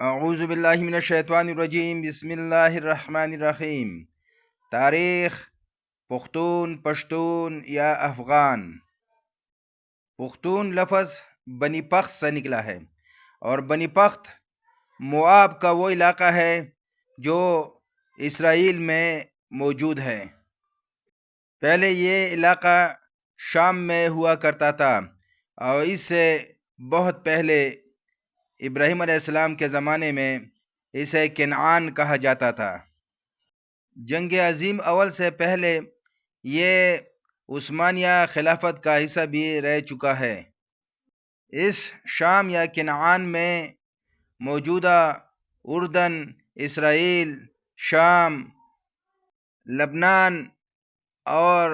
اعوذ باللہ من الشیطان الرجیم، بسم اللہ الرحمن الرحیم۔ تاریخ: پختون، پشتون یا افغان۔ پختون لفظ بنی پخت سے نکلا ہے، اور بنی پخت موآب کا وہ علاقہ ہے جو اسرائیل میں موجود ہے۔ پہلے یہ علاقہ شام میں ہوا کرتا تھا، اور اس سے بہت پہلے ابراہیم علیہ السلام کے زمانے میں اسے کنعان کہا جاتا تھا۔ جنگ عظیم اول سے پہلے یہ عثمانیہ خلافت کا حصہ بھی رہ چکا ہے۔ اس شام یا کنعان میں موجودہ اردن، اسرائیل، شام، لبنان اور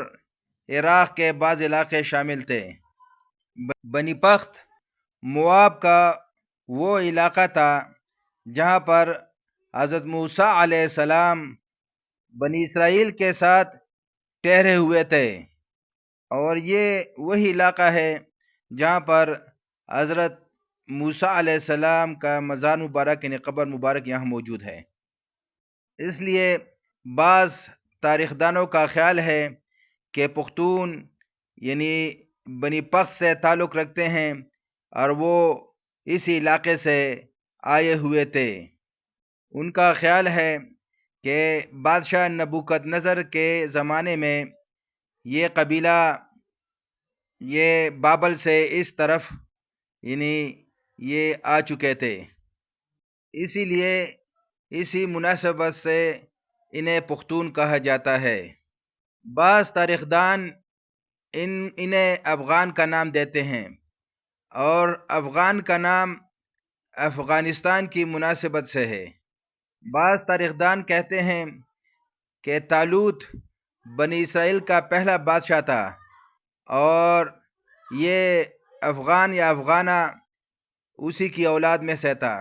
عراق کے بعض علاقے شامل تھے۔ بنی پخت موآب کا وہ علاقہ تھا جہاں پر حضرت موسیٰ علیہ السلام بنی اسرائیل کے ساتھ ٹھہرے ہوئے تھے، اور یہ وہی علاقہ ہے جہاں پر حضرت موسیٰ علیہ السلام کا مزار مبارک یعنی قبر مبارک یہاں موجود ہے۔ اس لیے بعض تاریخ دانوں کا خیال ہے کہ پختون یعنی بنی پخت سے تعلق رکھتے ہیں، اور وہ اسی علاقے سے آئے ہوئے تھے۔ ان کا خیال ہے کہ بادشاہ نبوکدنضر کے زمانے میں یہ قبیلہ یہ بابل سے اس طرف یعنی یہ آ چکے تھے، اسی لیے اسی مناسبت سے انہیں پختون کہا جاتا ہے۔ بعض تاریخ دان انہیں افغان کا نام دیتے ہیں، اور افغان کا نام افغانستان کی مناسبت سے ہے۔ بعض تاریخ دان کہتے ہیں کہ طالوت بنی اسرائیل کا پہلا بادشاہ تھا، اور یہ افغان یا افغانہ اسی کی اولاد میں سے تھا۔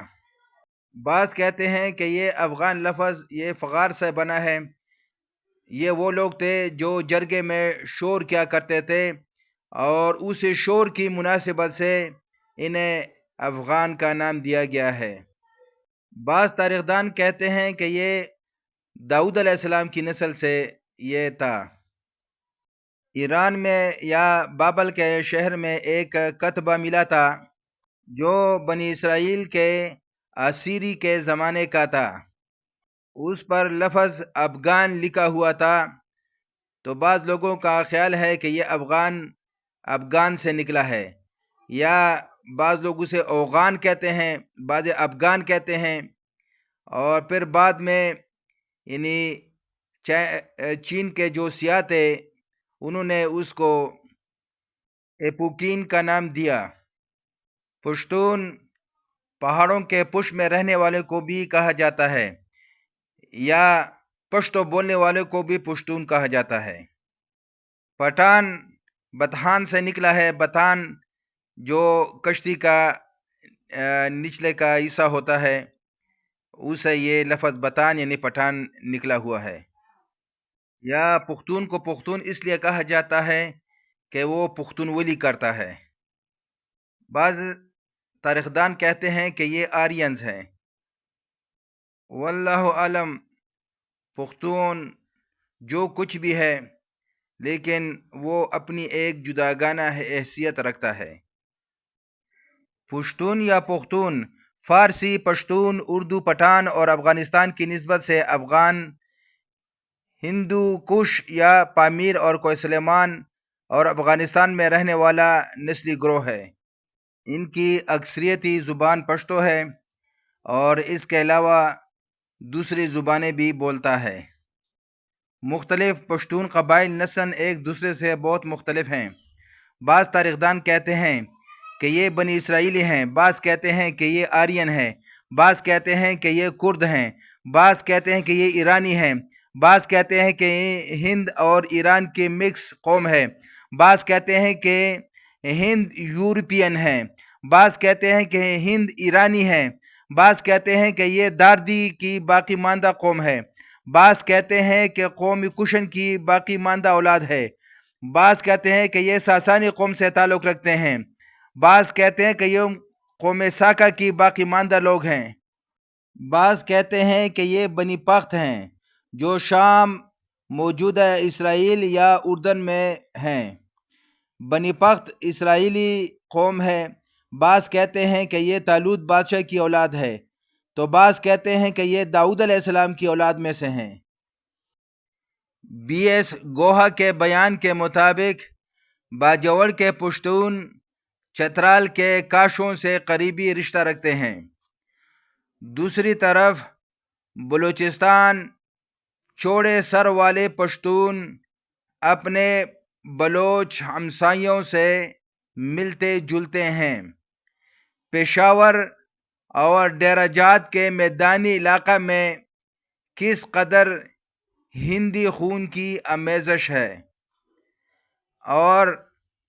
بعض کہتے ہیں کہ یہ افغان لفظ یہ فغار سے بنا ہے۔ یہ وہ لوگ تھے جو جرگے میں شور کیا کرتے تھے، اور اس شور کی مناسبت سے انہیں افغان کا نام دیا گیا ہے۔ بعض تاریخ دان کہتے ہیں کہ یہ داؤد علیہ السلام کی نسل سے یہ تھا۔ ایران میں یا بابل کے شہر میں ایک کتبہ ملا تھا جو بنی اسرائیل کے اسیری کے زمانے کا تھا۔ اس پر لفظ افغان لکھا ہوا تھا، تو بعض لوگوں کا خیال ہے کہ یہ افغان سے نکلا ہے، یا بعض لوگ اسے اوغان کہتے ہیں، بعض افغان کہتے ہیں، اور پھر بعد میں یعنی چین کے جو سیاح تھے انہوں نے اس کو ایپوکین کا نام دیا۔ پشتون پہاڑوں کے پشت میں رہنے والے کو بھی کہا جاتا ہے، یا پشتو بولنے والے کو بھی پشتون کہا جاتا ہے۔ پٹھان بتہان سے نکلا ہے۔ بتان جو کشتی کا نچلے کا حصہ ہوتا ہے، اسے یہ لفظ بتان یعنی پٹھان نکلا ہوا ہے۔ یا پختون کو پختون اس لیے کہا جاتا ہے کہ وہ پختون ولی کرتا ہے۔ بعض تاریخ دان کہتے ہیں کہ یہ آرینز ہیں۔ واللہ عالم، پختون جو کچھ بھی ہے لیکن وہ اپنی ایک جداگانہ حیثیت رکھتا ہے۔ پشتون یا پختون فارسی، پشتون، اردو، پٹھان اور افغانستان کی نسبت سے افغان، ہندو کش یا پامیر اور کوہ سلیمان اور افغانستان میں رہنے والا نسلی گروہ ہے۔ ان کی اکثریتی زبان پشتو ہے، اور اس کے علاوہ دوسری زبانیں بھی بولتا ہے۔ مختلف پشتون قبائل نسلاً ایک دوسرے سے بہت مختلف ہیں۔ بعض تاریخ دان کہتے ہیں کہ یہ بنی اسرائیلی ہیں، بعض کہتے ہیں کہ یہ آرین ہیں، بعض کہتے ہیں کہ یہ کرد ہیں، بعض کہتے ہیں کہ یہ ایرانی ہیں، بعض کہتے ہیں کہ ہند اور ایران کی مکس قوم ہے، بعض کہتے ہیں کہ ہند یورپین ہیں، بعض کہتے ہیں کہ ہند ایرانی ہیں، بعض کہتے ہیں کہ یہ داردی کی باقی ماندہ قوم ہے، بعض کہتے ہیں کہ قوم کشن کی باقی ماندہ اولاد ہے، بعض کہتے ہیں کہ یہ ساسانی قوم سے تعلق رکھتے ہیں، بعض کہتے ہیں کہ یہ قوم ساکا کی باقی ماندہ لوگ ہیں۔ بعض کہتے ہیں کہ یہ بنی پخت ہیں جو شام، موجودہ اسرائیل یا اردن میں ہیں۔ بنی پخت اسرائیلی قوم ہے۔ بعض کہتے ہیں کہ یہ طالوت بادشاہ کی اولاد ہے، تو بعض کہتے ہیں کہ یہ داؤد علیہ السلام کی اولاد میں سے ہیں۔ بی ایس گوہا کے بیان کے مطابق باجوڑ کے پشتون چترال کے کاشوں سے قریبی رشتہ رکھتے ہیں۔ دوسری طرف بلوچستان چوڑے سر والے پشتون اپنے بلوچ ہمسائیوں سے ملتے جلتے ہیں۔ پشاور اور ڈیرہ جات کے میدانی علاقہ میں کس قدر ہندی خون کی آمیزش ہے، اور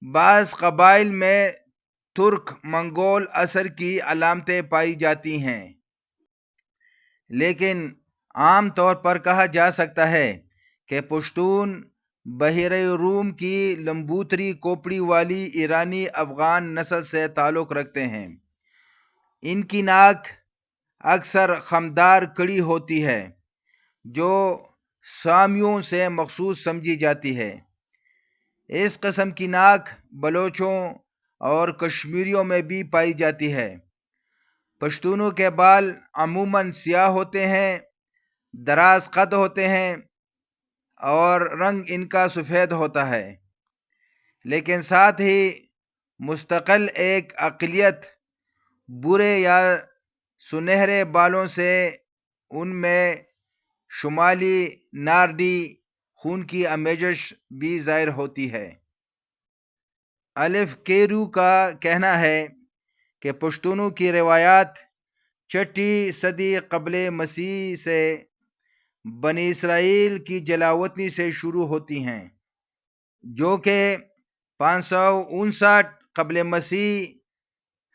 بعض قبائل میں ترک منگول اثر کی علامتیں پائی جاتی ہیں، لیکن عام طور پر کہا جا سکتا ہے کہ پشتون بحیرہ روم کی لمبوتری کوپڑی والی ایرانی افغان نسل سے تعلق رکھتے ہیں۔ ان کی ناک اکثر خمدار کڑی ہوتی ہے جو سامیوں سے مخصوص سمجھی جاتی ہے۔ اس قسم کی ناک بلوچوں اور کشمیریوں میں بھی پائی جاتی ہے۔ پشتونوں کے بال عموماً سیاہ ہوتے ہیں، دراز قد ہوتے ہیں اور رنگ ان کا سفید ہوتا ہے، لیکن ساتھ ہی مستقل ایک اقلیت برے یا سنہرے بالوں سے ان میں شمالی ناردی خون کی آمیزش بھی ظاہر ہوتی ہے۔ الف کیرو کا کہنا ہے کہ پشتونوں کی روایات چھٹی صدی قبل مسیح سے بنی اسرائیل کی جلاوطنی سے شروع ہوتی ہیں، جو کہ 559 قبل مسیح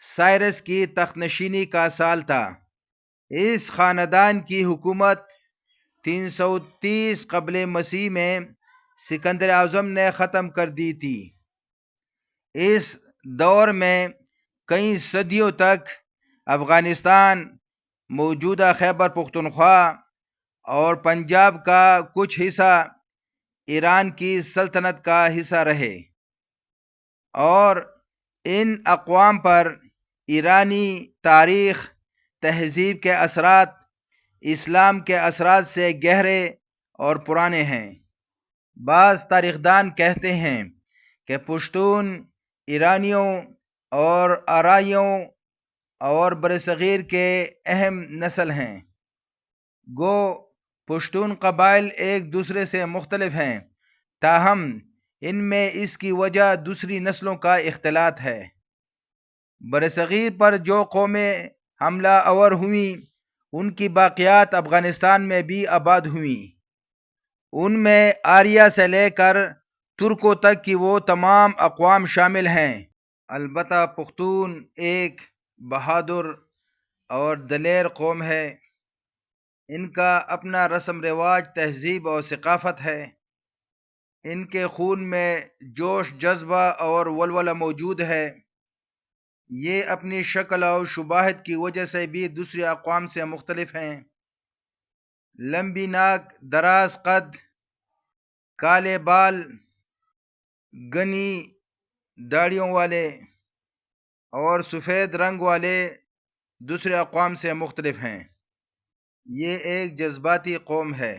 سائرس کی تخت نشینی کا سال تھا۔ اس خاندان کی حکومت 330 قبل مسیح میں سکندر اعظم نے ختم کر دی تھی۔ اس دور میں کئی صدیوں تک افغانستان، موجودہ خیبر پختونخوا اور پنجاب کا کچھ حصہ ایران کی سلطنت کا حصہ رہے، اور ان اقوام پر ایرانی تاریخ تہذیب کے اثرات اسلام کے اثرات سے گہرے اور پرانے ہیں۔ بعض تاریخ دان کہتے ہیں کہ پشتون ایرانیوں اور آرائیوں اور برصغیر کے اہم نسل ہیں۔ گو پشتون قبائل ایک دوسرے سے مختلف ہیں، تاہم ان میں اس کی وجہ دوسری نسلوں کا اختلاط ہے۔ برصغیر پر جو قومیں حملہ آور ہوئیں ان کی باقیات افغانستان میں بھی آباد ہوئیں۔ ان میں آریہ سے لے کر ترکوں تک کی وہ تمام اقوام شامل ہیں۔ البتہ پختون ایک بہادر اور دلیر قوم ہے۔ ان کا اپنا رسم رواج، تہذیب اور ثقافت ہے۔ ان کے خون میں جوش، جذبہ اور ولولہ موجود ہے۔ یہ اپنی شکل و شباہت کی وجہ سے بھی دوسری اقوام سے مختلف ہیں۔ لمبی ناک، دراز قد، کالے بال، گھنی داڑھیوں والے اور سفید رنگ والے دوسرے اقوام سے مختلف ہیں۔ یہ ایک جذباتی قوم ہے۔